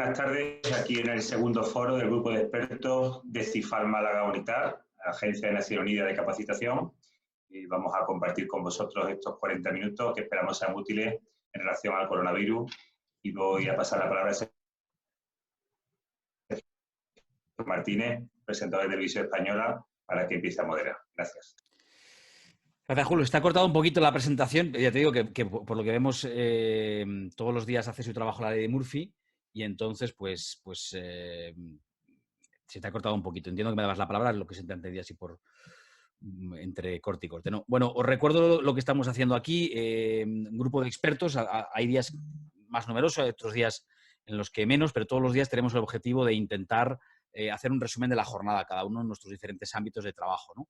buenas tardes. Aquí en el segundo foro del grupo de expertos de CIFAL Málaga UNITAR, Agencia de Naciones Unidas de Capacitación. Y vamos a compartir con vosotros estos 40 minutos que esperamos sean útiles en relación al coronavirus. Y voy a pasar la palabra a Sergio Martínez, presentador de Televisión Española, para que empiece a moderar. Gracias. Gracias, Julio. Está cortado un poquito la presentación. Ya te digo que por lo que vemos, todos los días hace su trabajo la ley de Murphy y entonces, se te ha cortado un poquito. Entiendo que me dabas la palabra, lo que se te entendía así por entre corte y corte. ¿No? Bueno, os recuerdo lo que estamos haciendo aquí. Un grupo de expertos. Hay días más numerosos, hay otros días en los que menos, pero todos los días tenemos el objetivo de intentar hacer un resumen de la jornada, cada uno en nuestros diferentes ámbitos de trabajo, ¿no?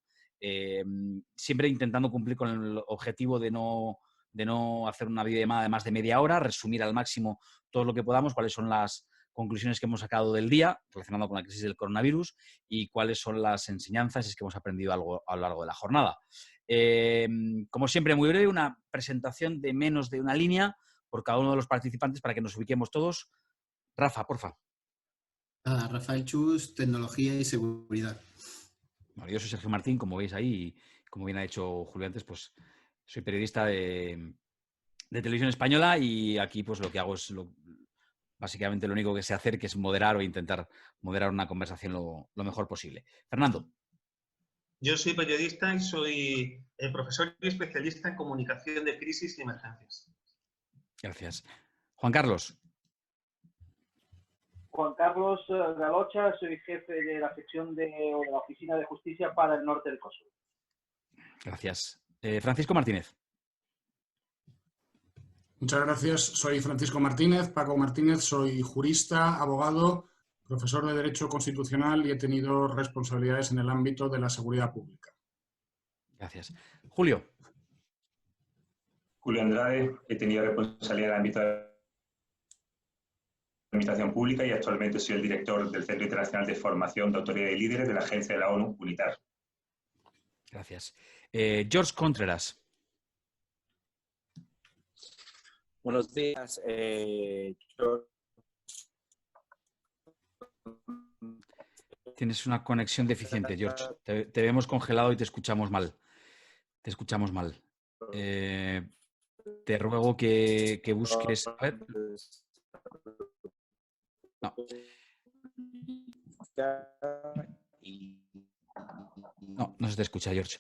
Siempre intentando cumplir con el objetivo de no hacer una videollamada de más de media hora, resumir al máximo todo lo que podamos, cuáles son las conclusiones que hemos sacado del día relacionado con la crisis del coronavirus y cuáles son las enseñanzas que hemos aprendido algo a lo largo de la jornada. Como siempre, muy breve, una presentación de menos de una línea por cada uno de los participantes para que nos ubiquemos todos. Rafa, porfa. Rafael Chus, Tecnología y Seguridad. Bueno, yo soy Sergio Martín, como veis ahí, y como bien ha dicho Julio antes, pues soy periodista de Televisión Española y aquí pues lo que hago es básicamente lo único que sé hacer, que es moderar o intentar moderar una conversación lo mejor posible. Fernando. Yo soy periodista y soy profesor y especialista en comunicación de crisis y emergencias. Gracias. Juan Carlos. Juan Carlos Galocha, soy jefe de la sección de la Oficina de Justicia para el norte del Kosovo. Gracias. Francisco Martínez. Muchas gracias. Soy Francisco Martínez, Paco Martínez, soy jurista, abogado, profesor de Derecho Constitucional y he tenido responsabilidades en el ámbito de la seguridad pública. Gracias. Julio. Julio Andrade, he tenido responsabilidad en el ámbito de la Administración Pública y actualmente soy el director del Centro Internacional de Formación de Autoridades y Líderes de la Agencia de la ONU, UNITAR. Gracias. George Contreras. Buenos días. Tienes una conexión deficiente, George. Te vemos congelado y te escuchamos mal. Te escuchamos mal. Te ruego que busques... A ver. No se te escucha, George.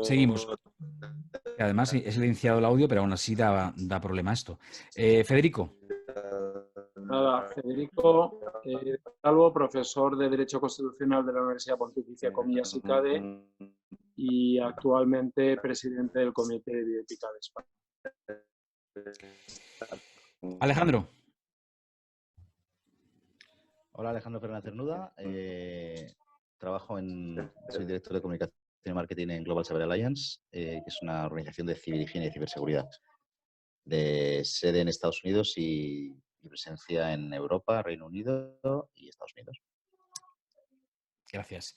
Seguimos. Además, he silenciado el audio, pero aún así da problema esto. Federico. Nada, Federico Salvo, profesor de Derecho Constitucional de la Universidad Pontificia Comillas y CADE y actualmente presidente del Comité de Bioética de España. Alejandro. Hola, Alejandro Fernández Cernuda. Soy director de comunicación y marketing en Global Cyber Alliance, que es una organización de ciberhigiene y ciberseguridad, de sede en Estados Unidos y presencia en Europa, Reino Unido y Estados Unidos. Gracias.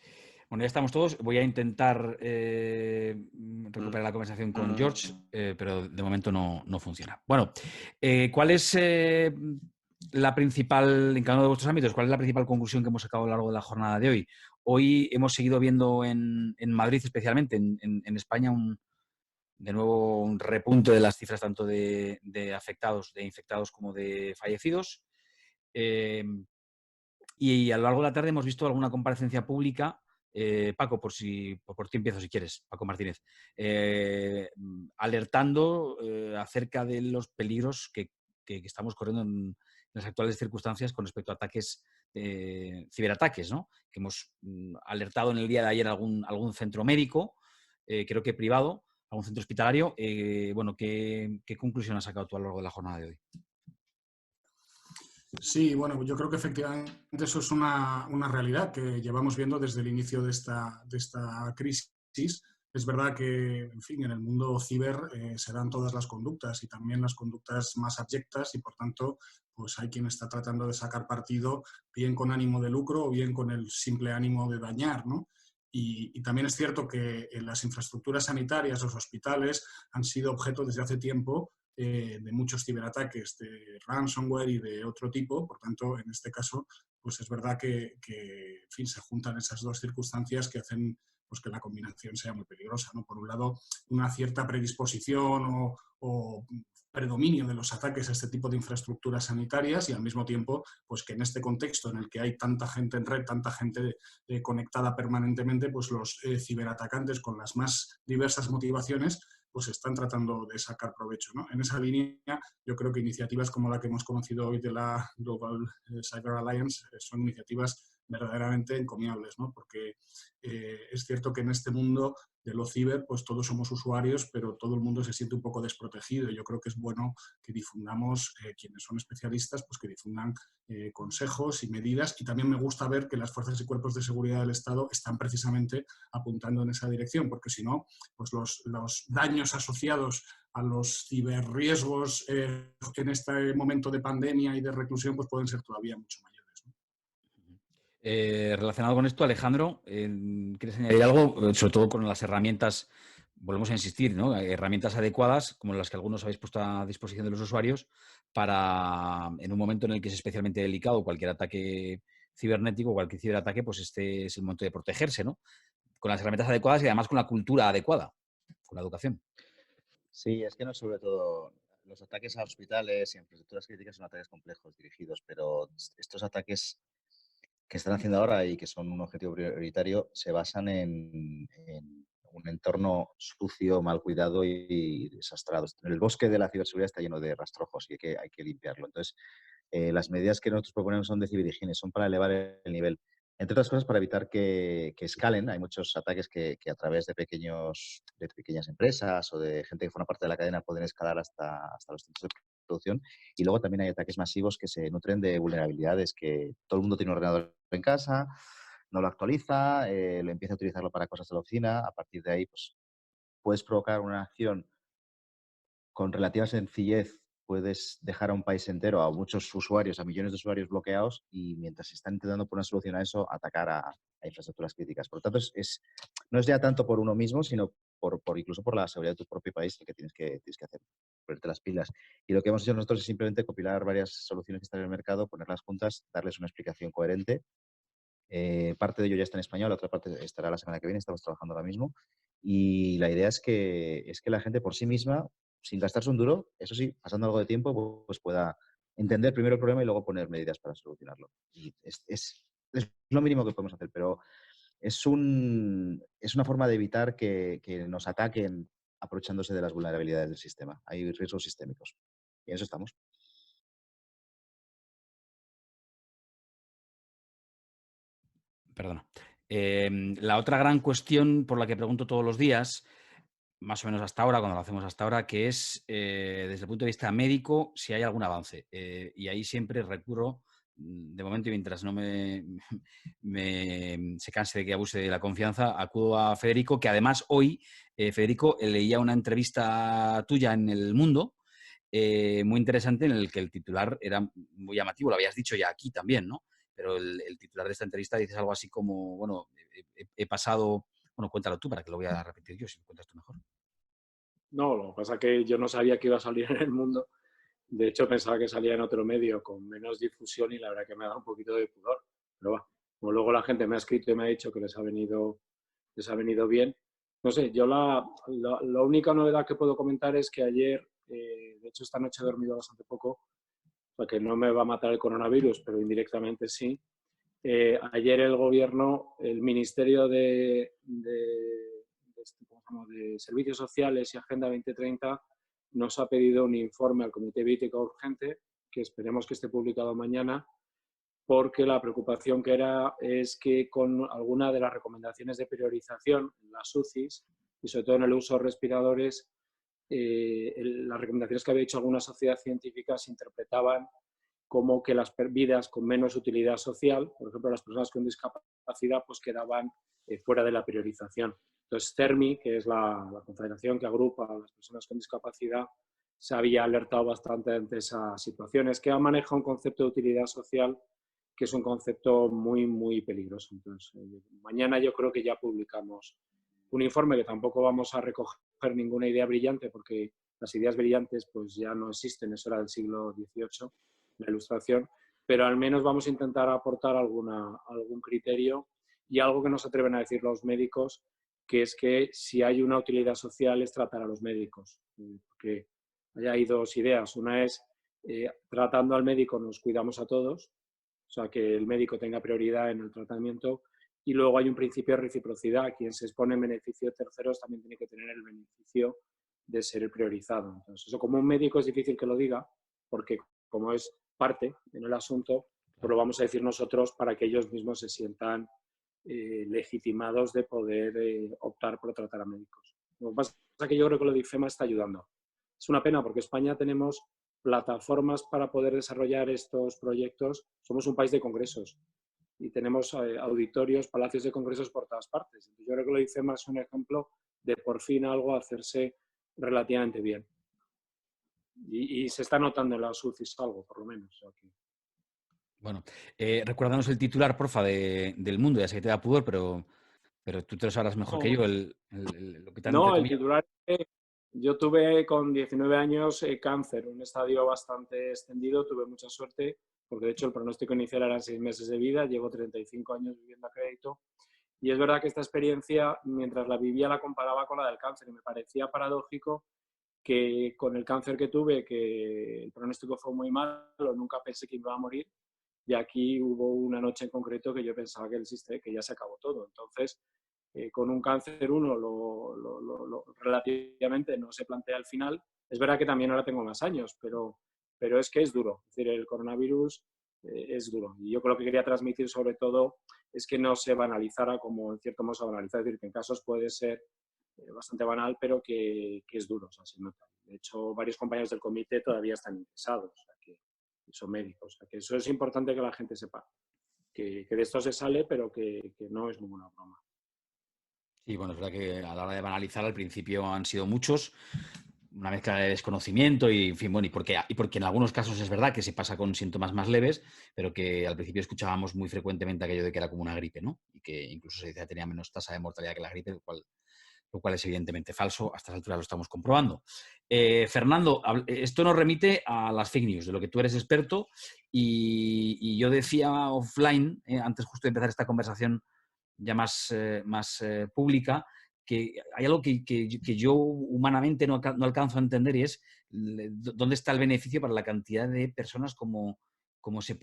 Bueno, ya estamos todos. Voy a intentar recuperar la conversación con George, pero de momento no funciona. Bueno, ¿cuál es la principal, en cada uno de vuestros ámbitos, cuál es la principal conclusión que hemos sacado a lo largo de la jornada de hoy? Hoy hemos seguido viendo en Madrid, especialmente en España, de nuevo un repunte de las cifras tanto de afectados, de infectados como de fallecidos. Y a lo largo de la tarde hemos visto alguna comparecencia pública. Paco, por ti empiezo si quieres, Paco Martínez, alertando acerca de los peligros que estamos corriendo en las actuales circunstancias con respecto a ataques, ciberataques, ¿no? Que hemos alertado en el día de ayer algún centro médico, creo que privado, algún centro hospitalario. Bueno, ¿qué conclusión has sacado tú a lo largo de la jornada de hoy? Sí, bueno, yo creo que efectivamente eso es una realidad que llevamos viendo desde el inicio de esta crisis. Es verdad que, en fin, en el mundo ciber se dan todas las conductas y también las conductas más abyectas y, por tanto, pues hay quien está tratando de sacar partido bien con ánimo de lucro o bien con el simple ánimo de dañar, ¿no? Y también es cierto que en las infraestructuras sanitarias, los hospitales, han sido objeto desde hace tiempo de muchos ciberataques de ransomware y de otro tipo. Por tanto, en este caso, pues es verdad que en fin, se juntan esas dos circunstancias que hacen pues que la combinación sea muy peligrosa, ¿no? Por un lado, una cierta predisposición o predominio de los ataques a este tipo de infraestructuras sanitarias y al mismo tiempo, pues que en este contexto en el que hay tanta gente en red, tanta gente conectada permanentemente, pues los ciberatacantes con las más diversas motivaciones pues están tratando de sacar provecho, ¿no? En esa línea, yo creo que iniciativas como la que hemos conocido hoy de la Global Cyber Alliance son iniciativas verdaderamente encomiables, ¿no? Porque es cierto que en este mundo de lo ciber, pues todos somos usuarios, pero todo el mundo se siente un poco desprotegido. Yo creo que es bueno que difundamos, quienes son especialistas, pues que difundan consejos y medidas. Y también me gusta ver que las fuerzas y cuerpos de seguridad del Estado están precisamente apuntando en esa dirección, porque si no, pues los daños asociados a los ciberriesgos en este momento de pandemia y de reclusión, pues pueden ser todavía mucho mayores. Relacionado con esto, Alejandro, ¿quieres añadir algo? Sobre todo con las herramientas, volvemos a insistir, ¿no? Herramientas adecuadas, como las que algunos habéis puesto a disposición de los usuarios, para, en un momento en el que es especialmente delicado cualquier ataque cibernético, cualquier ciberataque, pues este es el momento de protegerse, ¿no? Con las herramientas adecuadas y además con la cultura adecuada, con la educación. Sí, es que no sobre todo los ataques a hospitales y a infraestructuras críticas son ataques complejos dirigidos, pero estos ataques que están haciendo ahora y que son un objetivo prioritario se basan en un entorno sucio, mal cuidado y desastrado. El bosque de la ciberseguridad está lleno de rastrojos y hay que limpiarlo. Entonces, las medidas que nosotros proponemos son de ciberhigiene, son para elevar el nivel. Entre otras cosas, para evitar que escalen. Hay muchos ataques que a través de pequeñas empresas o de gente que forma parte de la cadena pueden escalar hasta los centros de producción. Y luego también hay ataques masivos que se nutren de vulnerabilidades, que todo el mundo tiene un ordenador en casa, no lo actualiza, lo empieza a utilizarlo para cosas de la oficina. A partir de ahí, pues, puedes provocar una acción con relativa sencillez. Puedes dejar a un país entero, a muchos usuarios, a millones de usuarios bloqueados y mientras se están intentando poner una solución a eso, atacar a infraestructuras críticas. Por lo tanto, no es ya tanto por uno mismo, sino incluso por la seguridad de tu propio país que tienes que hacer, ponerte las pilas. Y lo que hemos hecho nosotros es simplemente copilar varias soluciones que están en el mercado, ponerlas juntas, darles una explicación coherente. Parte de ello ya está en español, la otra parte estará la semana que viene, estamos trabajando ahora mismo. Y la idea es que la gente por sí misma, sin gastarse un duro, eso sí, pasando algo de tiempo, pues pueda entender primero el problema y luego poner medidas para solucionarlo. Y es lo mínimo que podemos hacer, pero es una forma de evitar que nos ataquen aprovechándose de las vulnerabilidades del sistema. Hay riesgos sistémicos. Y en eso estamos. Perdona. La otra gran cuestión por la que pregunto todos los días, más o menos hasta ahora, cuando lo hacemos hasta ahora, que es desde el punto de vista médico, si hay algún avance. Y ahí siempre recurro, de momento y mientras no se canse de que abuse de la confianza, acudo a Federico, que además hoy, Federico, leía una entrevista tuya en El Mundo, muy interesante, en el que el titular era muy llamativo, lo habías dicho ya aquí también, ¿no? Pero el titular de esta entrevista dices algo así como, bueno, he pasado... Bueno, cuéntalo tú para que lo voy a repetir yo, si lo cuentas tú mejor. No, lo que pasa es que yo no sabía que iba a salir en El Mundo. De hecho, pensaba que salía en otro medio con menos difusión y la verdad que me ha dado un poquito de pudor. Pero va, como luego la gente me ha escrito y me ha dicho que les ha venido bien. No sé, yo la única novedad que puedo comentar es que ayer, de hecho esta noche he dormido bastante poco, porque no me va a matar el coronavirus, pero indirectamente sí. Ayer el gobierno, el Ministerio de Servicios Sociales y Agenda 2030 nos ha pedido un informe al Comité Bioético urgente, que esperemos que esté publicado mañana, porque la preocupación que era es que con alguna de las recomendaciones de priorización en las UCIs y sobre todo en el uso de respiradores, las recomendaciones que había hecho alguna sociedad científica se interpretaban como que las vidas con menos utilidad social, por ejemplo las personas con discapacidad, pues quedaban fuera de la priorización. Entonces CERMI, que es la confederación que agrupa a las personas con discapacidad, se había alertado bastante ante esas situaciones, que maneja un concepto de utilidad social que es un concepto muy, muy peligroso. Entonces, mañana yo creo que ya publicamos un informe que tampoco vamos a recoger ninguna idea brillante porque Las ideas brillantes pues ya no existen, eso era del siglo XVIII, la Ilustración, pero al menos vamos a intentar aportar algún criterio y algo que no se atreven a decir los médicos, que es que si hay una utilidad social es tratar a los médicos. Porque hay dos ideas. Una es, tratando al médico nos cuidamos a todos, o sea, que el médico tenga prioridad en el tratamiento. Y luego hay un principio de reciprocidad. Quien se expone en beneficio de terceros también tiene que tener el beneficio de ser priorizado. Entonces, eso como un médico es difícil que lo diga, porque como es parte en el asunto, pues lo vamos a decir nosotros para que ellos mismos se sientan legitimados de poder optar por tratar a médicos. Lo que pasa es que yo creo que lo de IFEMA está ayudando. Es una pena porque en España tenemos plataformas para poder desarrollar estos proyectos. Somos un país de congresos y tenemos auditorios, palacios de congresos por todas partes. Yo creo que lo de IFEMA es un ejemplo de por fin algo hacerse relativamente bien. Y se está notando en las UCIs algo, por lo menos. Aquí. Bueno, recuérdanos el titular, porfa, del Mundo. Ya sé que te da pudor, pero tú te lo sabrás mejor que yo. Lo que te han el titular es que yo tuve con 19 años cáncer, un estadio bastante extendido, tuve mucha suerte, porque de hecho el pronóstico inicial eran 6 meses de vida, llevo 35 años viviendo a crédito. Y es verdad que esta experiencia, mientras la vivía, la comparaba con la del cáncer y me parecía paradójico que con el cáncer que tuve, que el pronóstico fue muy malo, nunca pensé que iba a morir. Y aquí hubo una noche en concreto que yo pensaba que ya se acabó todo. Entonces, con un cáncer uno relativamente no se plantea al final. Es verdad que también ahora tengo más años, pero es que es duro. Es decir, el coronavirus es duro. Y yo creo que quería transmitir sobre todo es que no se banalizara como en cierto modo se banaliza. Es decir, que en casos puede ser bastante banal, pero que es duro. O sea, se nota. De hecho, varios compañeros del comité todavía están ingresados. O sea, que son médicos. O sea, que eso es importante que la gente sepa. Que de esto se sale, pero que no es ninguna broma. Sí, bueno, es verdad que a la hora de banalizar al principio han sido muchos, una mezcla de desconocimiento y, en fin, bueno, y porque en algunos casos es verdad que se pasa con síntomas más leves, pero que al principio escuchábamos muy frecuentemente aquello de que era como una gripe, ¿no? Y que incluso se decía que tenía menos tasa de mortalidad que la gripe, lo cual es evidentemente falso. A estas alturas lo estamos comprobando. Fernando, esto nos remite a las fake news, de lo que tú eres experto, y yo decía offline, antes justo de empezar esta conversación ya más pública, que hay algo que yo humanamente no alcanzo a entender y es dónde está el beneficio para la cantidad de personas como se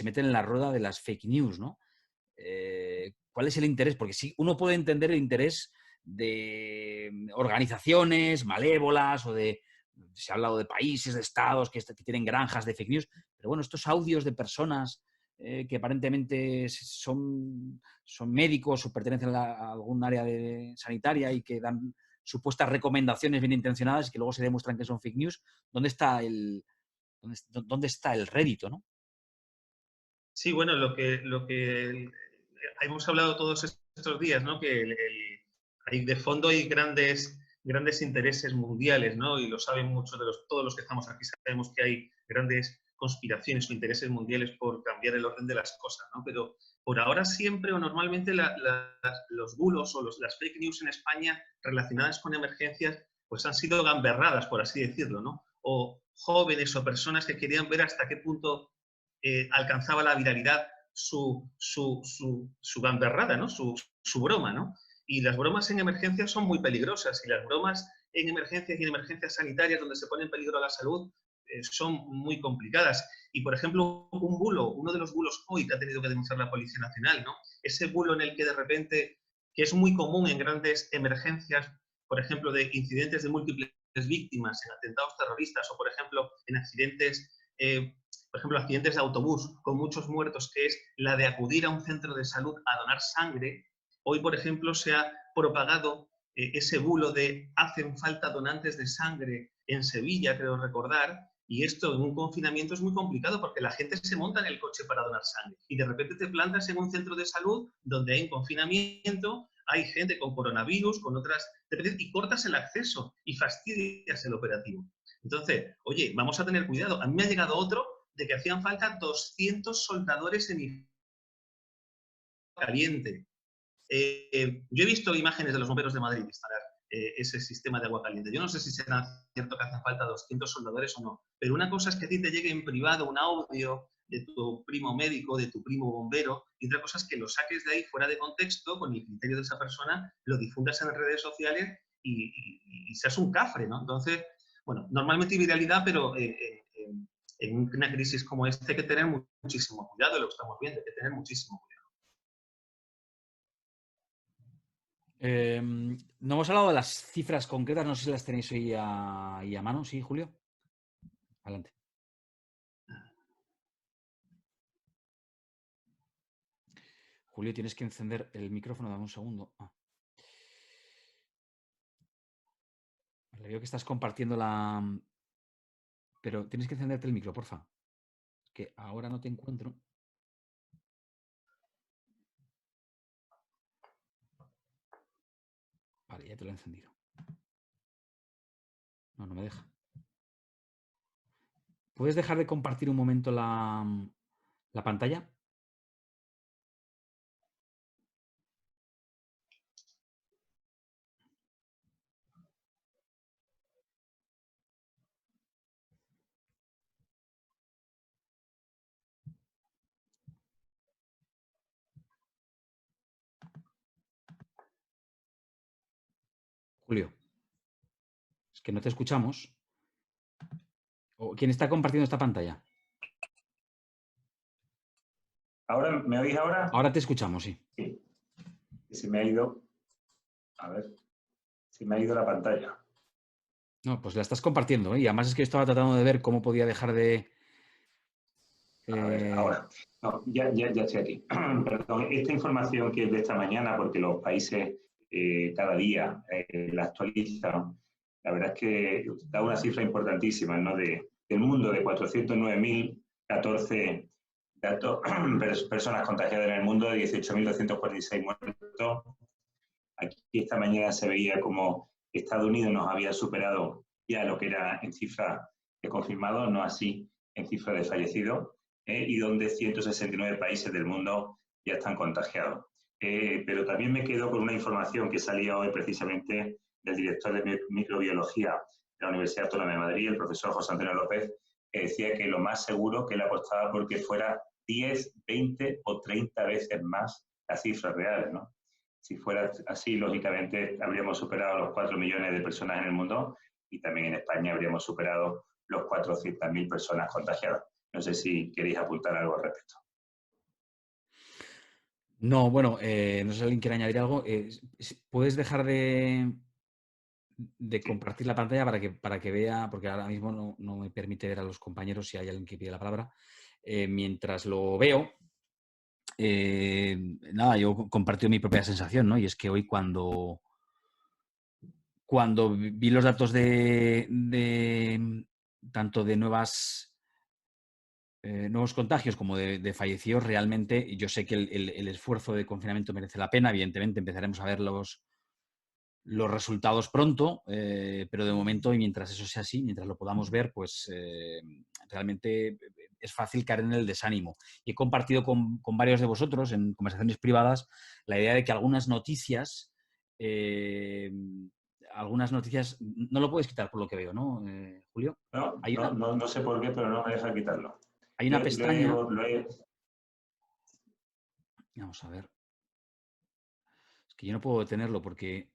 meten en la rueda de las fake news, ¿no? ¿Cuál es el interés? Porque sí, uno puede entender el interés de organizaciones malévolas o se ha hablado de países, de estados que tienen granjas de fake news, pero bueno, estos audios de personas que aparentemente son médicos o pertenecen a algún área sanitaria y que dan supuestas recomendaciones bien intencionadas y que luego se demuestran que son fake news, ¿dónde está el rédito, ¿no? Sí, bueno, lo que hemos hablado todos estos días, ¿no? Que hay de fondo hay grandes intereses mundiales, ¿no? Y lo saben muchos todos los que estamos aquí, sabemos que hay grandes conspiraciones o intereses mundiales por cambiar el orden de las cosas, ¿no? Pero por ahora siempre o normalmente los bulos o las fake news en España relacionadas con emergencias pues han sido gamberradas, por así decirlo, ¿no? O jóvenes o personas que querían ver hasta qué punto alcanzaba la viralidad su gamberrada, ¿no? Su broma, ¿no? Y las bromas en emergencias son muy peligrosas y las bromas en emergencias y en emergencias sanitarias donde se pone en peligro la salud son muy complicadas. Y, por ejemplo, uno de los bulos hoy que ha tenido que denunciar la Policía Nacional, ¿no? Ese bulo en el que de repente, que es muy común en grandes emergencias, por ejemplo, de incidentes de múltiples víctimas, en atentados terroristas o, por ejemplo, en accidentes accidentes de autobús con muchos muertos, que es la de acudir a un centro de salud a donar sangre. Hoy, por ejemplo, se ha propagado ese bulo de hacen falta donantes de sangre en Sevilla, creo recordar, y esto en un confinamiento es muy complicado porque la gente se monta en el coche para donar sangre y de repente te plantas en un centro de salud donde hay confinamiento, hay gente con coronavirus, con otras, y cortas el acceso y fastidias el operativo. Entonces, oye, vamos a tener cuidado. A mí me ha llegado otro de que hacían falta 200 soldadores en caliente. Yo he visto imágenes de los bomberos de Madrid instalar ese sistema de agua caliente. Yo no sé si será cierto que hacen falta 200 soldadores o no, pero una cosa es que a ti te llegue en privado un audio de tu primo médico, de tu primo bombero, y otra cosa es que lo saques de ahí fuera de contexto, con el criterio de esa persona, lo difundas en redes sociales y seas un cafre, ¿no? Entonces, bueno, normalmente hay viralidad, pero en una crisis como esta hay que tener muchísimo cuidado, lo que estamos viendo, hay que tener muchísimo cuidado. No hemos hablado de las cifras concretas, no sé si las tenéis ahí a mano, ¿sí, Julio? Adelante. Julio, tienes que encender el micrófono, dame un segundo. Le veo que estás compartiendo la... Pero tienes que encenderte el micro, porfa. Que ahora no te encuentro. Vale, ya te lo he encendido. No, no me deja. ¿Puedes dejar de compartir un momento la pantalla? Julio, es que no te escuchamos. ¿Quién está compartiendo esta pantalla? ¿Ahora me oís ahora? Ahora te escuchamos, sí. Sí. Se me ha ido... A ver. Se me ha ido la pantalla. No, pues la estás compartiendo, ¿eh? Y además es que estaba tratando de ver cómo podía dejar de... A ver, ahora. No, ya estoy aquí. Perdón, esta información que es de esta mañana, porque los países cada día la actualizan, la verdad es que da una cifra importantísima, ¿no? Del mundo de 409.014 personas contagiadas en el mundo, de 18.246 muertos. Aquí esta mañana se veía como Estados Unidos nos había superado ya lo que era en cifra de confirmados, no así en cifra de fallecidos, y donde 169 países del mundo ya están contagiados. Pero también me quedo con una información que salía hoy precisamente del director de microbiología de la Universidad Autónoma de Madrid, el profesor José Antonio López, que decía que lo más seguro que él apostaba porque fuera 10, 20 o 30 veces más las cifras reales, ¿no? Si fuera así, lógicamente, habríamos superado los 4 millones de personas en el mundo y también en España habríamos superado los 400.000 personas contagiadas. No sé si queréis apuntar algo al respecto. No, bueno, no sé si alguien quiere añadir algo. ¿Puedes dejar de compartir la pantalla para que vea, porque ahora mismo no me permite ver a los compañeros si hay alguien que pide la palabra? Mientras lo veo, nada, yo compartí mi propia sensación, ¿no? Y es que hoy cuando vi los datos tanto de nuevos contagios como de fallecidos, realmente yo sé que el esfuerzo de confinamiento merece la pena. Evidentemente empezaremos a ver los resultados pronto, pero de momento, y mientras eso sea así, mientras lo podamos ver, pues realmente es fácil caer en el desánimo. Y he compartido con varios de vosotros en conversaciones privadas la idea de que algunas noticias, no lo puedes quitar por lo que veo, ¿no, Julio? No sé por qué, pero no me deja quitarlo. Hay una pestaña... Vamos a ver. Es que yo no puedo detenerlo porque...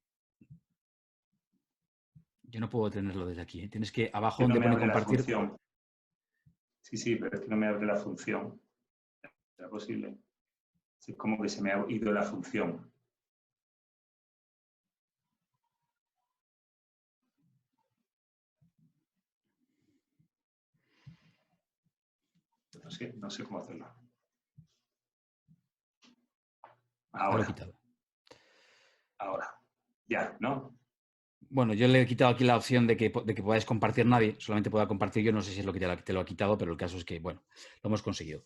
Yo no puedo detenerlo desde aquí, ¿eh? Tienes que abajo donde pone compartir... Sí, pero es que no me abre la función. ¿Será posible? Es como que se me ha ido la función. No sé cómo hacerlo. Ahora. Ya, ¿no? Bueno, yo le he quitado aquí la opción de que podáis compartir nadie, solamente pueda compartir yo, no sé si es lo que te lo ha quitado, pero el caso es que, bueno, lo hemos conseguido.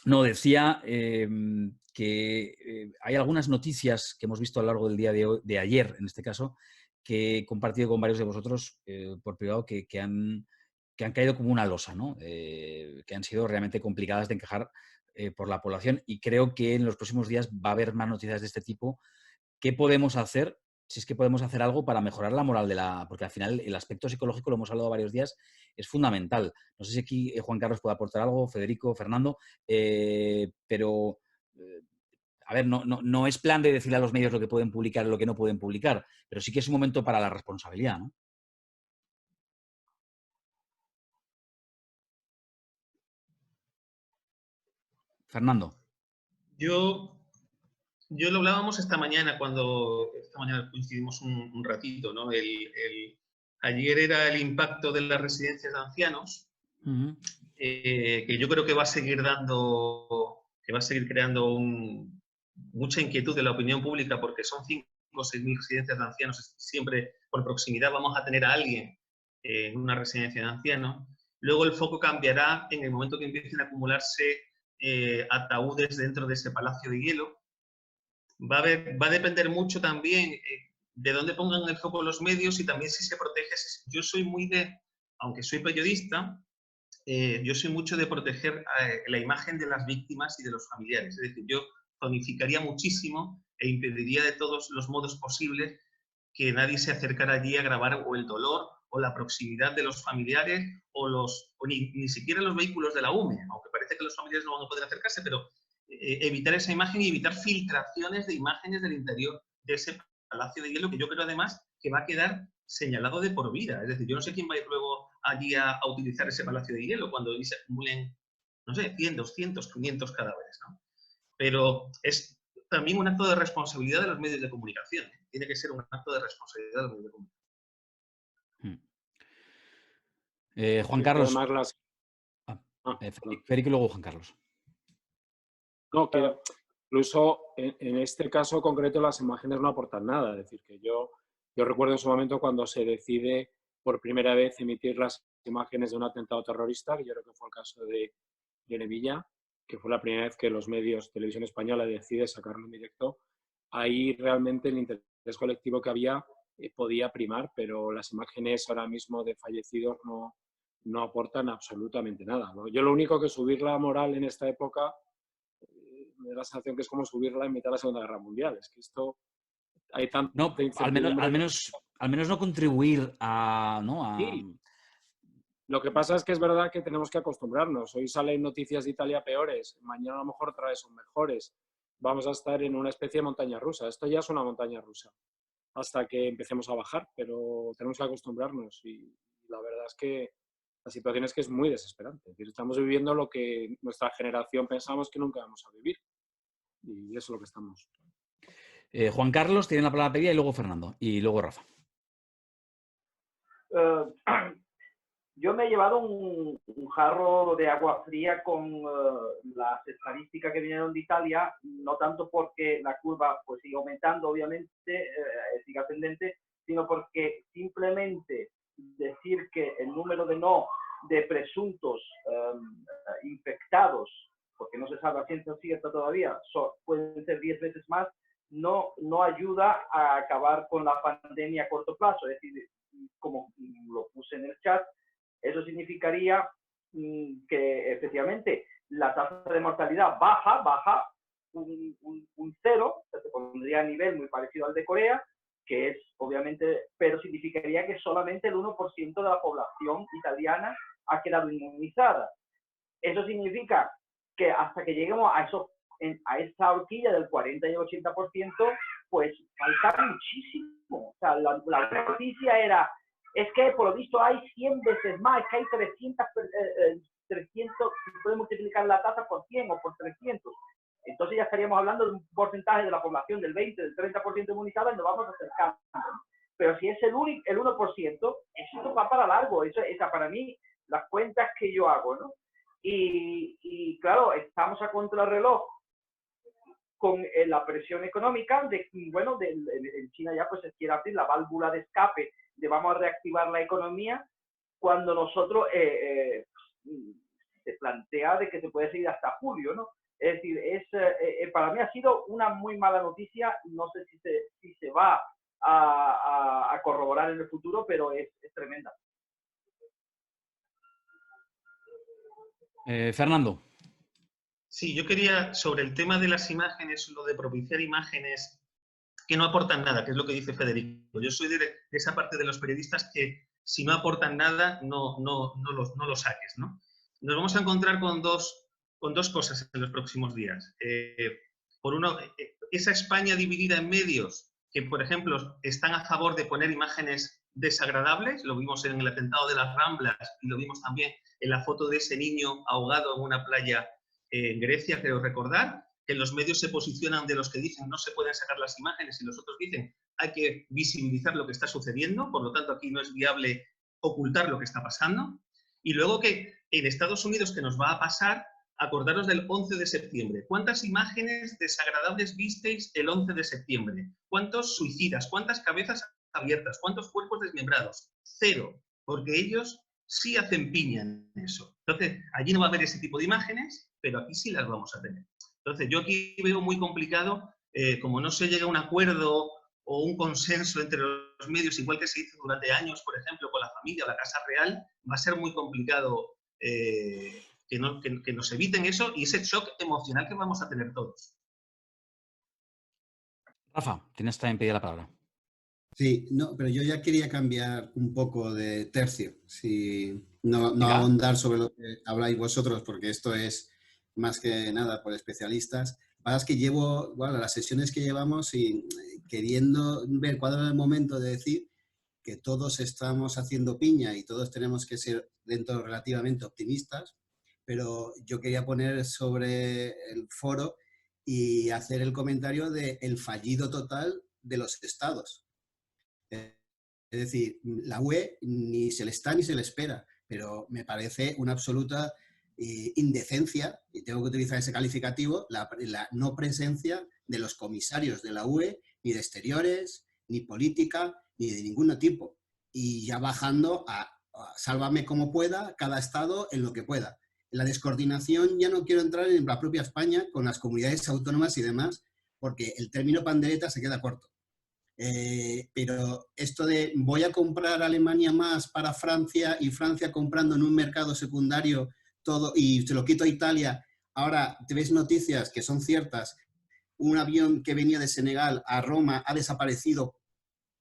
No, decía que hay algunas noticias que hemos visto a lo largo del día de ayer, en este caso, que he compartido con varios de vosotros por privado, que han caído como una losa, ¿no? Que han sido realmente complicadas de encajar por la población, y creo que en los próximos días va a haber más noticias de este tipo. ¿Qué podemos hacer si es que podemos hacer algo para mejorar la moral de la... Porque al final el aspecto psicológico, lo hemos hablado varios días, es fundamental. No sé si aquí Juan Carlos puede aportar algo, Federico, Fernando, pero... a ver, no es plan de decirle a los medios lo que pueden publicar y lo que no pueden publicar, pero sí que es un momento para la responsabilidad, ¿no? Fernando. Yo lo hablábamos esta mañana coincidimos un ratito, ¿no? Ayer era el impacto de las residencias de ancianos, que yo creo que va a seguir creando mucha inquietud de la opinión pública, porque son 5 o 6 mil residencias de ancianos, siempre por proximidad vamos a tener a alguien en una residencia de ancianos. Luego el foco cambiará en el momento que empiecen a acumularse ataúdes dentro de ese palacio de hielo. Va a depender mucho también de dónde pongan el foco los medios y también si se protege. Yo soy aunque soy periodista, yo soy mucho de proteger la imagen de las víctimas y de los familiares. Es decir, yo zonificaría muchísimo e impediría de todos los modos posibles que nadie se acercara allí a grabar o el dolor o la proximidad de los familiares o ni siquiera los vehículos de la UME, aunque parece que los familiares no van a poder acercarse, pero evitar esa imagen y evitar filtraciones de imágenes del interior de ese palacio de hielo, que yo creo además que va a quedar señalado de por vida. Es decir, yo no sé quién va a ir luego allí a utilizar ese palacio de hielo cuando se acumulen, no sé, 100, 200, 500 cadáveres, ¿no? Pero es también un acto de responsabilidad de los medios de comunicación. Tiene que ser un acto de responsabilidad de los medios de comunicación. Juan Carlos. Además, Federico y luego Juan Carlos. No, que incluso en este caso concreto las imágenes no aportan nada. Es decir, que yo recuerdo en su momento cuando se decide por primera vez emitir las imágenes de un atentado terrorista, que yo creo que fue el caso de Nevilla, que fue la primera vez que los medios, Televisión Española, decide sacarlo en directo. Ahí realmente el interés colectivo que había podía primar, pero las imágenes ahora mismo de fallecidos no aportan absolutamente nada, ¿no? Yo lo único que subir la moral en esta época me da la sensación que es como subirla en mitad de la Segunda Guerra Mundial. Es que esto hay tanto... No, al menos no contribuir a... ¿no? Sí. Lo que pasa es que es verdad que tenemos que acostumbrarnos. Hoy salen noticias de Italia peores, mañana a lo mejor otra vez son mejores. Vamos a estar en una especie de montaña rusa. Esto ya es una montaña rusa hasta que empecemos a bajar, pero tenemos que acostumbrarnos y la verdad es que la situación es que es muy desesperante. Es decir, estamos viviendo lo que nuestra generación pensamos que nunca vamos a vivir y eso es lo que estamos. Juan Carlos tiene la palabra pedida y luego Fernando y luego Rafa. Yo me he llevado un jarro de agua fría con las estadísticas que vinieron de Italia, no tanto porque la curva pues sigue aumentando, obviamente, sigue ascendente, sino porque simplemente decir que el número de presuntos infectados, porque no se sabe a ciencia cierta todavía, pueden ser 10 veces más, no ayuda a acabar con la pandemia a corto plazo. Es decir, como lo puse en el chat, eso significaría que efectivamente la tasa de mortalidad baja un cero, se pondría a nivel muy parecido al de Corea, que es obviamente, pero significaría que solamente el 1% de la población italiana ha quedado inmunizada. Eso significa que hasta que lleguemos a esa horquilla del 40 y el 80%, pues falta muchísimo. O sea, la noticia era, es que por lo visto hay 100 veces más, es que hay 300, se puede multiplicar la tasa por 100 o por 300. Entonces ya estaríamos hablando de un porcentaje de la población del 20, del 30% inmunizada y nos vamos acercando. Pero si es el 1%, eso va para largo. Esa para mí, las cuentas que yo hago, ¿no? Y claro, estamos a contrarreloj con la presión económica en China ya pues se quiere abrir la válvula de escape de vamos a reactivar la economía, cuando nosotros se plantea de que se puede seguir hasta julio, ¿no? Es decir, para mí ha sido una muy mala noticia, no sé si se va a corroborar en el futuro, pero es tremenda. Fernando. Sí, yo quería, sobre el tema de las imágenes, lo de propiciar imágenes que no aportan nada, que es lo que dice Federico. Yo soy de esa parte de los periodistas que si no aportan nada, no lo saques, ¿no? Nos vamos a encontrar con dos cosas en los próximos días. Por uno, esa España dividida en medios, que por ejemplo están a favor de poner imágenes desagradables, lo vimos en el atentado de las Ramblas y lo vimos también en la foto de ese niño ahogado en una playa en Grecia, creo recordar, que los medios se posicionan de los que dicen no se pueden sacar las imágenes y los otros dicen hay que visibilizar lo que está sucediendo, por lo tanto aquí no es viable ocultar lo que está pasando. Y luego que en Estados Unidos, ¿qué nos va a pasar? Acordaros del 11 de septiembre. ¿Cuántas imágenes desagradables visteis el 11 de septiembre? ¿Cuántos suicidas? ¿Cuántas cabezas abiertas? ¿Cuántos cuerpos desmembrados? Cero, porque ellos sí hacen piña en eso. Entonces, allí no va a haber ese tipo de imágenes, pero aquí sí las vamos a tener. Entonces, yo aquí veo muy complicado, como no se llega a un acuerdo o un consenso entre los medios, igual que se hizo durante años, por ejemplo, con la familia o la Casa Real, va a ser muy complicado que nos eviten eso y ese shock emocional que vamos a tener todos. Rafa, tienes también pedida la palabra. Sí, no, pero yo ya quería cambiar un poco de tercio, si no ahondar sobre lo que habláis vosotros, porque esto es más que nada por especialistas. Lo que pasa es que llevo, bueno, las sesiones que llevamos y queriendo ver cuál era el momento de decir que todos estamos haciendo piña y todos tenemos que ser dentro relativamente optimistas, pero yo quería poner sobre el foro y hacer el comentario del fallido total de los estados. Es decir, la UE ni se le está ni se le espera, pero me parece una absoluta indecencia, y tengo que utilizar ese calificativo, la no presencia de los comisarios de la UE, ni de exteriores, ni política, ni de ningún tipo. Y ya bajando a sálvame como pueda, cada estado en lo que pueda. La descoordinación, ya no quiero entrar en la propia España con las comunidades autónomas y demás, porque el término pandereta se queda corto. Pero esto de voy a comprar Alemania más para Francia y Francia comprando en un mercado secundario todo y se lo quito a Italia. Ahora te ves noticias que son ciertas. Un avión que venía de Senegal a Roma ha desaparecido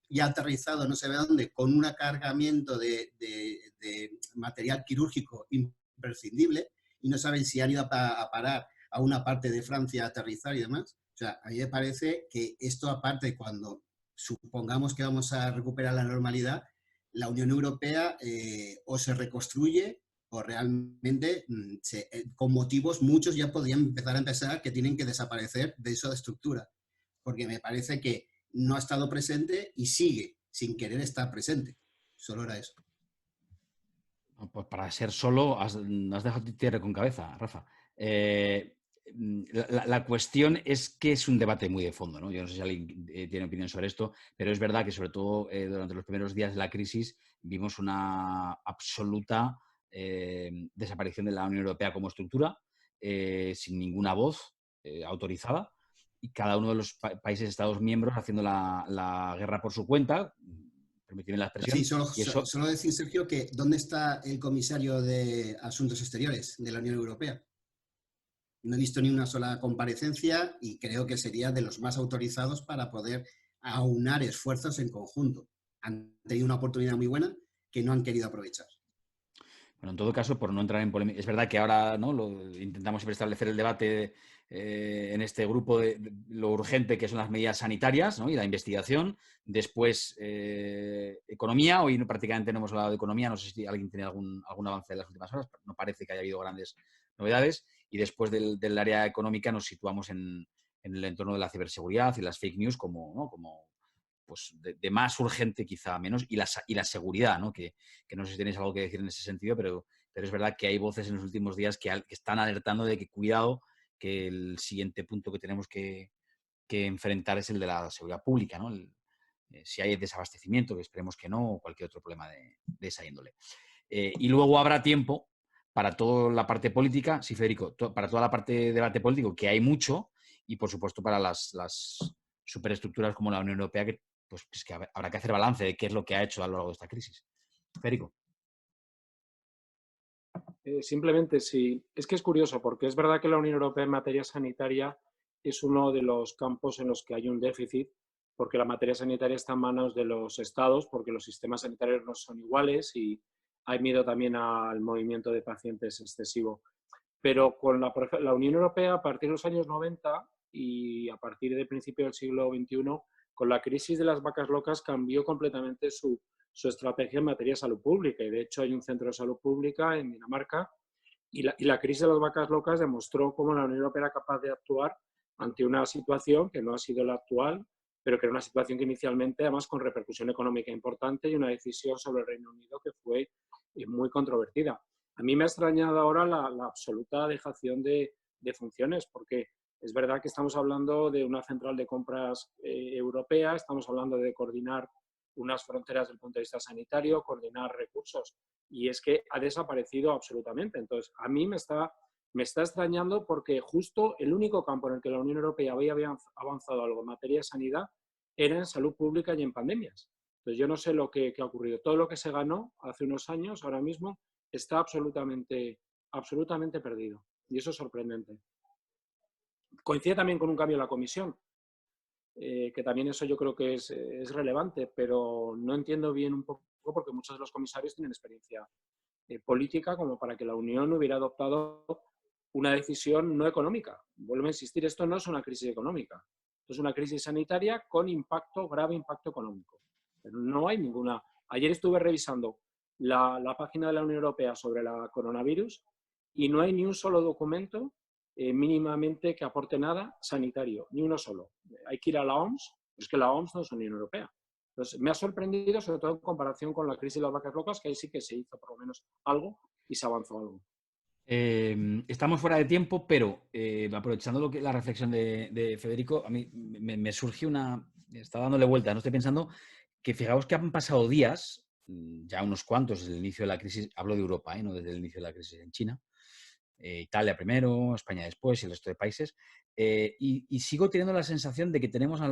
y ha aterrizado no sé de dónde con un cargamento de material quirúrgico imprescindible y no saben si han ido a parar a una parte de Francia a aterrizar y demás. O sea, a mí me parece que esto, aparte, cuando supongamos que vamos a recuperar la normalidad, la Unión Europea o se reconstruye o realmente con motivos muchos ya podrían empezar a pensar que tienen que desaparecer de esa estructura, porque me parece que no ha estado presente y sigue sin querer estar presente. Solo era eso. Pues para ser solo has dejado tierra con cabeza, Rafa. La cuestión es que es un debate muy de fondo, ¿no? Yo no sé si alguien tiene opinión sobre esto, pero es verdad que sobre todo durante los primeros días de la crisis vimos una absoluta desaparición de la Unión Europea como estructura, sin ninguna voz autorizada, y cada uno de los países Estados miembros haciendo la guerra por su cuenta, permíteme la expresión. Sí, solo decir, Sergio, que ¿dónde está el comisario de Asuntos Exteriores de la Unión Europea? No he visto ni una sola comparecencia y creo que sería de los más autorizados para poder aunar esfuerzos en conjunto. Han tenido una oportunidad muy buena que no han querido aprovechar. Bueno, en todo caso, por no entrar en polémica, es verdad que ahora, ¿no?, intentamos siempre establecer el debate en este grupo de lo urgente que son las medidas sanitarias, ¿no?, y la investigación. Después, economía. Hoy prácticamente no hemos hablado de economía. No sé si alguien tiene algún avance en las últimas horas. No parece que haya habido grandes novedades. Y después del área económica nos situamos en el entorno de la ciberseguridad y las fake news como, ¿no?, como pues de más urgente quizá menos, y la seguridad, ¿no? Que no sé si tenéis algo que decir en ese sentido, pero es verdad que hay voces en los últimos días que están alertando de que cuidado, que el siguiente punto que tenemos que enfrentar es el de la seguridad pública, ¿no? Si hay desabastecimiento, que esperemos que no, o cualquier otro problema de esa índole. Y luego habrá tiempo para toda la parte política, sí, Federico, para toda la parte de debate político, que hay mucho, y por supuesto para las superestructuras como la Unión Europea, que pues que habrá que hacer balance de qué es lo que ha hecho a lo largo de esta crisis. Federico. Simplemente sí. Es que es curioso, porque es verdad que la Unión Europea en materia sanitaria es uno de los campos en los que hay un déficit, porque la materia sanitaria está en manos de los estados, porque los sistemas sanitarios no son iguales y hay miedo también al movimiento de pacientes excesivo. Pero con la Unión Europea, a partir de los años 90 y a partir del principio del siglo XXI, con la crisis de las vacas locas cambió completamente su estrategia en materia de salud pública. Y de hecho hay un centro de salud pública en Dinamarca y la crisis de las vacas locas demostró cómo la Unión Europea era capaz de actuar ante una situación que no ha sido la actual, pero que era una situación que inicialmente, además con repercusión económica importante y una decisión sobre el Reino Unido que fue muy controvertida. A mí me ha extrañado ahora la absoluta dejación de funciones, porque es verdad que estamos hablando de una central de compras europea, estamos hablando de coordinar unas fronteras desde el punto de vista sanitario, coordinar recursos, y es que ha desaparecido absolutamente. Entonces, a mí me está extrañando porque justo el único campo en el que la Unión Europea había avanzado algo en materia de sanidad era en salud pública y en pandemias. Entonces, yo no sé lo que ha ocurrido. Todo lo que se ganó hace unos años, ahora mismo, está absolutamente perdido. Y eso es sorprendente. Coincide también con un cambio en la comisión, que también eso yo creo que es relevante, pero no entiendo bien un poco porque muchos de los comisarios tienen experiencia política como para que la Unión hubiera adoptado una decisión no económica. Vuelvo a insistir, esto no es una crisis económica, esto es una crisis sanitaria con grave impacto económico. Pero no hay ninguna... Ayer estuve revisando la página de la Unión Europea sobre la coronavirus y no hay ni un solo documento mínimamente que aporte nada sanitario, ni uno solo. Hay que ir a la OMS, pero es que la OMS no es Unión Europea. Entonces, me ha sorprendido, sobre todo en comparación con la crisis de las vacas locas, que ahí sí que se hizo por lo menos algo y se avanzó algo. Estamos fuera de tiempo, pero aprovechando la reflexión de Federico, a mí me surge está dándole vuelta, no estoy pensando que fijaos que han pasado días, ya unos cuantos desde el inicio de la crisis, hablo de Europa, no desde el inicio de la crisis en China, Italia primero, España después y el resto de países, y sigo teniendo la sensación de que tenemos a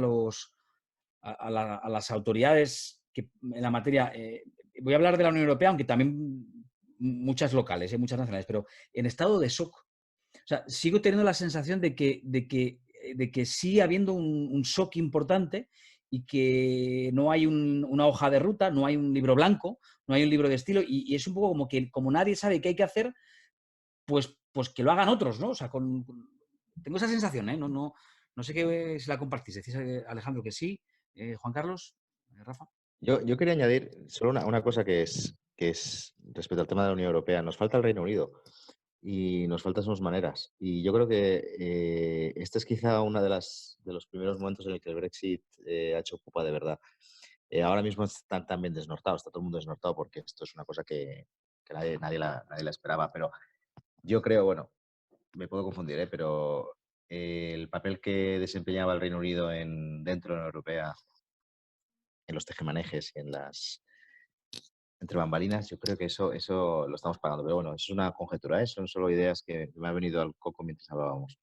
las autoridades que en la materia, voy a hablar de la Unión Europea, aunque también muchas locales, muchas nacionales, pero en estado de shock. O sea, sigo teniendo la sensación de que sigue habiendo un shock importante y que no hay una hoja de ruta, no hay un libro blanco, no hay un libro de estilo, y es un poco como que como nadie sabe qué hay que hacer, pues que lo hagan otros, ¿no? O sea, tengo esa sensación, ¿eh? No sé si la compartís. Decís, Alejandro, que sí. Juan Carlos, Rafa. Yo quería añadir solo una cosa que es respecto al tema de la Unión Europea. Nos falta el Reino Unido y nos faltan sus maneras. Y yo creo que este es quizá uno de los primeros momentos en el que el Brexit ha hecho pupa de verdad. Ahora mismo están también desnortados, está todo el mundo desnortado porque esto es una cosa que nadie la esperaba. Pero yo creo, bueno, me puedo confundir, pero el papel que desempeñaba el Reino Unido dentro de la Unión Europea, en los tejemanejes y entre bambalinas, yo creo que eso lo estamos pagando. Pero bueno, es una conjetura, son solo ideas que me ha venido al coco mientras hablábamos.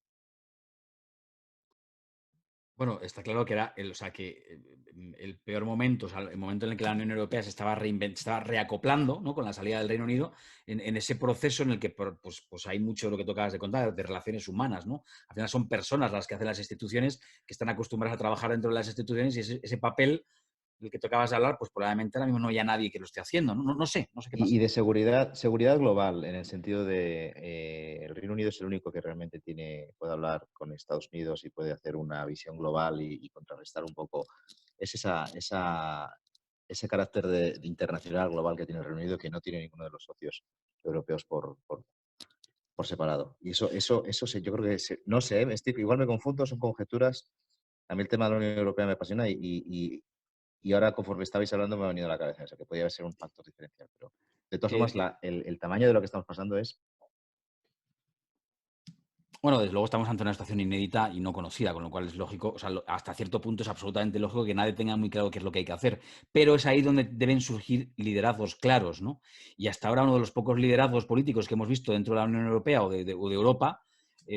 Bueno, está claro que era el peor momento, o sea, el momento en el que la Unión Europea se estaba reacoplando, ¿no? Con la salida del Reino Unido, en ese proceso en el que pues hay mucho de lo que tocabas de contar, de relaciones humanas, ¿no? Al final son personas las que hacen las instituciones, que están acostumbradas a trabajar dentro de las instituciones, y ese papel del que tocabas de hablar, pues probablemente ahora mismo no haya nadie que lo esté haciendo. No sé qué pasa. Y de seguridad global, en el sentido de el Reino Unido es el único que realmente puede hablar con Estados Unidos y puede hacer una visión global y contrarrestar un poco. Es ese carácter de internacional global que tiene el Reino Unido, que no tiene ninguno de los socios europeos por separado. Y eso yo creo que, no sé, igual me confundo, son conjeturas. A mí el tema de la Unión Europea me apasiona y ahora, conforme estabais hablando, me ha venido a la cabeza eso, que podría ser un factor diferencial. Pero, de todas formas, el tamaño de lo que estamos pasando es... Bueno, desde luego estamos ante una situación inédita y no conocida, con lo cual es lógico, o sea, hasta cierto punto es absolutamente lógico que nadie tenga muy claro qué es lo que hay que hacer. Pero es ahí donde deben surgir liderazgos claros, ¿no? Y hasta ahora uno de los pocos liderazgos políticos que hemos visto dentro de la Unión Europea o de Europa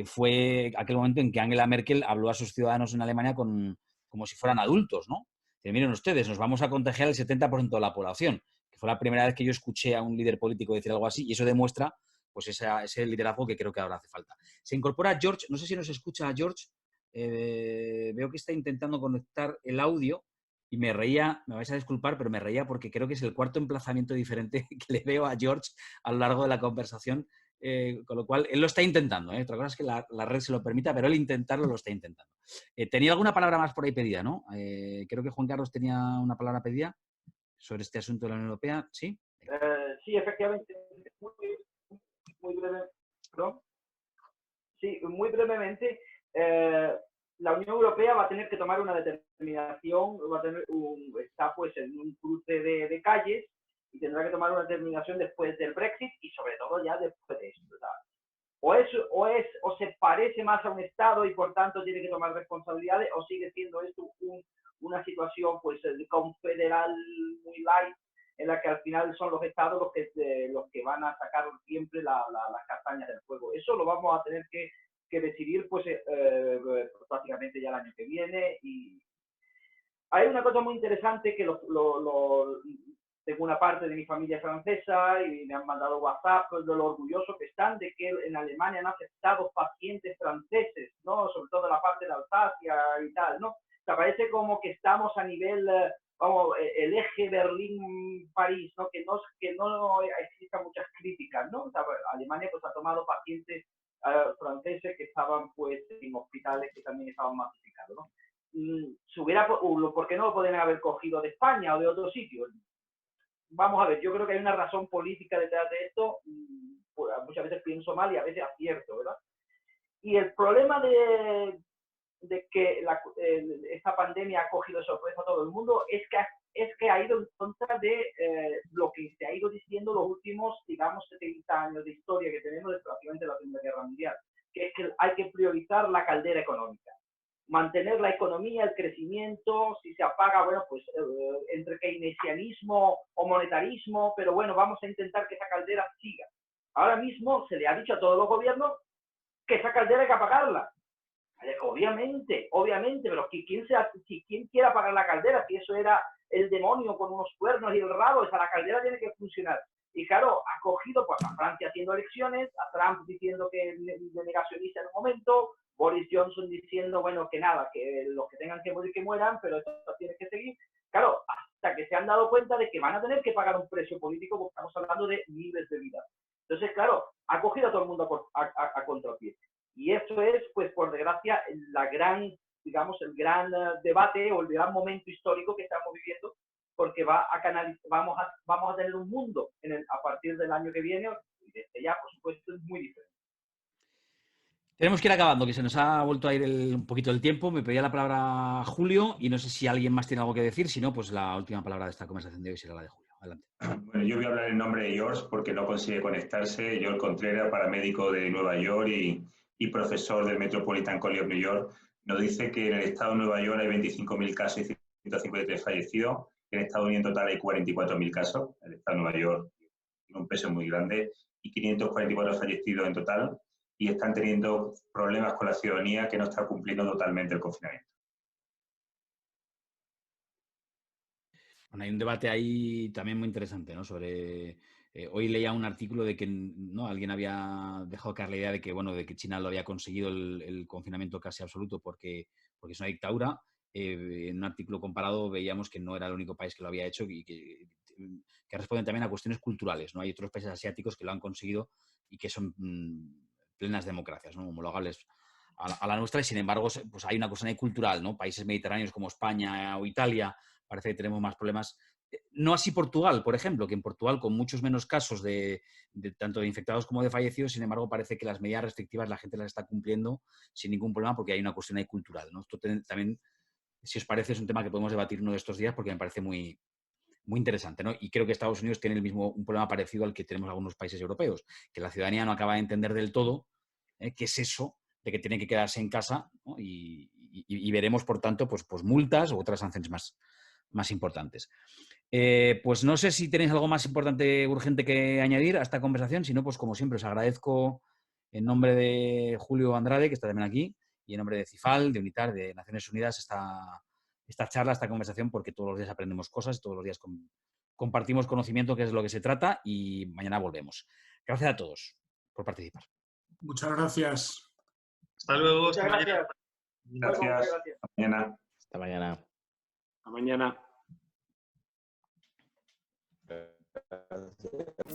fue aquel momento en que Angela Merkel habló a sus ciudadanos en Alemania como si fueran adultos, ¿no? Que miren ustedes, nos vamos a contagiar el 70% de la población, que fue la primera vez que yo escuché a un líder político decir algo así, y eso demuestra pues ese liderazgo que creo que ahora hace falta. Se incorpora George, no sé si nos escucha George, veo que está intentando conectar el audio y me reía, me vais a disculpar, pero me reía porque creo que es el cuarto emplazamiento diferente que le veo a George a lo largo de la conversación, con lo cual él lo está intentando. Otra cosa es que la red se lo permita, pero él intentarlo lo está intentando. Tenía alguna palabra más por ahí pedida, ¿no? Creo que Juan Carlos tenía una palabra pedida sobre este asunto de la Unión Europea, ¿sí? Sí, efectivamente, muy breve, ¿no? Sí, muy brevemente, la Unión Europea va a tener que tomar una determinación, está pues en un cruce de calles y tendrá que tomar una determinación después del Brexit y sobre todo ya después de esto, ¿verdad? O se parece más a un Estado y por tanto tiene que tomar responsabilidades, o sigue siendo esto una situación pues confederal muy light, en la que al final son los Estados los que van a sacar siempre las castañas del fuego. Eso lo vamos a tener que decidir pues prácticamente ya el año que viene. Y hay una cosa muy interesante que tengo una parte de mi familia francesa y me han mandado WhatsApp de lo orgulloso que están de que en Alemania han aceptado pacientes franceses, ¿no? Sobre todo en la parte de Alsacia y tal, ¿no? O sea, parece como que estamos a nivel, vamos, el eje Berlín-París, ¿no? Que no existan muchas críticas, ¿no? O sea, Alemania pues ha tomado pacientes franceses que estaban pues en hospitales que también estaban masificados, ¿no? ¿Por qué no lo podrían haber cogido de España o de otros sitios? Vamos a ver, yo creo que hay una razón política detrás de esto. Pues, muchas veces pienso mal y a veces acierto, ¿verdad? Y el problema de que esta pandemia ha cogido de sorpresa a todo el mundo es que ha ido en contra de lo que se ha ido diciendo los últimos, digamos, 70 años de historia que tenemos desde prácticamente la Primera Guerra Mundial, que es que hay que priorizar la caldera económica. Mantener la economía, el crecimiento, si se apaga, bueno, pues entre keynesianismo o monetarismo, pero bueno, vamos a intentar que esa caldera siga. Ahora mismo se le ha dicho a todos los gobiernos que esa caldera hay que apagarla. Obviamente, pero ¿quién quiere apagar la caldera? Si eso era el demonio con unos cuernos y el rabo, esa la caldera tiene que funcionar. Y claro, ha cogido pues, a Francia haciendo elecciones, a Trump diciendo que es negacionista en un momento, Boris Johnson diciendo, bueno, que nada, que los que tengan que morir que mueran, pero esto tiene que seguir. Claro, hasta que se han dado cuenta de que van a tener que pagar un precio político, porque estamos hablando de miles de vidas. Entonces, claro, ha cogido a todo el mundo a contrapié. Y eso es, pues, por desgracia, digamos, el gran debate o el gran momento histórico que estamos viviendo, porque vamos a tener un mundo a partir del año que viene, y desde ya, por supuesto, es muy diferente. Tenemos que ir acabando, que se nos ha vuelto a ir un poquito el tiempo. Me pedía la palabra Julio y no sé si alguien más tiene algo que decir. Si no, pues la última palabra de esta conversación de hoy será la de Julio. Adelante. Bueno, yo voy a hablar en nombre de George porque no consigue conectarse. George Contreras, paramédico de Nueva York y profesor del Metropolitan College of New York, nos dice que en el estado de Nueva York hay 25.000 casos y 153 fallecidos. En Estados Unidos en total hay 44.000 casos. El estado de Nueva York tiene un peso muy grande y 544 fallecidos en total. Y están teniendo problemas con la ciudadanía que no está cumpliendo totalmente el confinamiento. Bueno, hay un debate ahí también muy interesante, ¿no? Sobre hoy leía un artículo de que ¿no? Alguien había dejado caer la idea de que, bueno, de que China lo había conseguido el confinamiento casi absoluto porque es una dictadura. En un artículo comparado veíamos que no era el único país que lo había hecho y que responden también a cuestiones culturales, ¿no? Hay otros países asiáticos que lo han conseguido y que son plenas democracias, ¿no? Homologables a la nuestra, y sin embargo pues hay una cuestión ahí cultural, ¿no? Países mediterráneos como España o Italia parece que tenemos más problemas. No así Portugal, por ejemplo, que en Portugal con muchos menos casos de tanto de infectados como de fallecidos, sin embargo parece que las medidas restrictivas la gente las está cumpliendo sin ningún problema porque hay una cuestión ahí cultural, ¿no? Esto también, si os parece, es un tema que podemos debatir uno de estos días porque me parece muy, muy interesante, ¿no? Y creo que Estados Unidos tiene un problema parecido al que tenemos algunos países europeos, que la ciudadanía no acaba de entender del todo qué es eso de que tienen que quedarse en casa, ¿no? Y veremos, por tanto, pues multas u otras sanciones más importantes. Pues no sé si tenéis algo más importante, urgente que añadir a esta conversación. Si no, pues como siempre, os agradezco en nombre de Julio Andrade, que está también aquí, y en nombre de CIFAL, de UNITAR, de Naciones Unidas, esta charla, esta conversación, porque todos los días aprendemos cosas, todos los días compartimos conocimiento, que es de lo que se trata, y mañana volvemos. Gracias a todos por participar. Muchas gracias. Hasta luego. Muchas gracias. Gracias. Hasta mañana. Hasta mañana. Hasta mañana. Gracias.